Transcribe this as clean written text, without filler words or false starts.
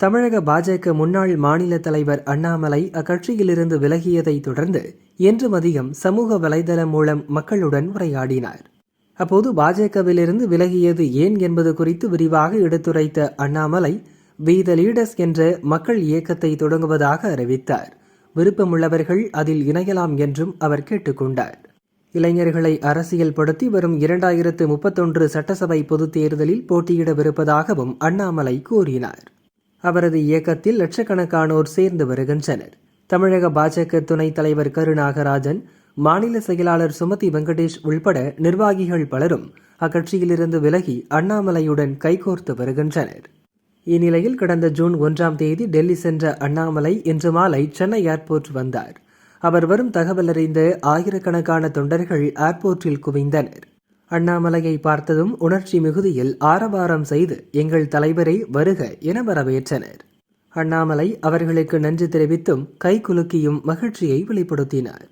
தமிழக பாஜக முன்னாள் மாநில தலைவர் அண்ணாமலை அக்கட்சியிலிருந்து விலகியதை தொடர்ந்து இன்று மதியம் சமூக வலைதளம் மூலம் மக்களுடன் உரையாடினார். அப்போது பாஜகவிலிருந்து விலகியது ஏன் என்பது குறித்து விரிவாக எடுத்துரைத்த அண்ணாமலை வி த லீடர்ஸ் என்ற மக்கள் இயக்கத்தை தொடங்குவதாக அறிவித்தார். விருப்பமுள்ளவர்கள் அதில் இணையலாம் என்றும் அவர் கேட்டுக்கொண்டார். இளைஞர்களை அரசியல் படுத்தி வரும் 2031 சட்டசபை பொதுத் தேர்தலில் போட்டியிடவிருப்பதாகவும் அண்ணாமலை கூறினார். அவரது இயக்கத்தில் லட்சக்கணக்கானோர் சேர்ந்து வருகின்றனர். தமிழக பாஜக துணைத் தலைவர் கருநாகராஜன், மாநில செயலாளர் சுமதி வெங்கடேஷ் உள்பட நிர்வாகிகள் பலரும் அக்கட்சியிலிருந்து விலகி அண்ணாமலையுடன் கைகோர்த்து வருகின்றனர். இந்நிலையில் கடந்த ஜூன் 1ஆம் தேதி டெல்லி சென்ற அண்ணாமலை இன்று மாலை சென்னை ஏர்போர்ட் வந்தார். அவர் வரும் தகவல் அறிந்த ஆயிரக்கணக்கான தொண்டர்கள் ஏர்போர்ட்டில் குவிந்தனர். அண்ணாமலையை பார்த்ததும் உணர்ச்சி மிகுதியில் ஆரவாரம் செய்து எங்கள் தலைவரை வருக என வரவேற்றனர். அண்ணாமலை அவர்களுக்கு நன்றி தெரிவித்தும் கைகுலுக்கியும் மகிழ்ச்சியை வெளிப்படுத்தினார்.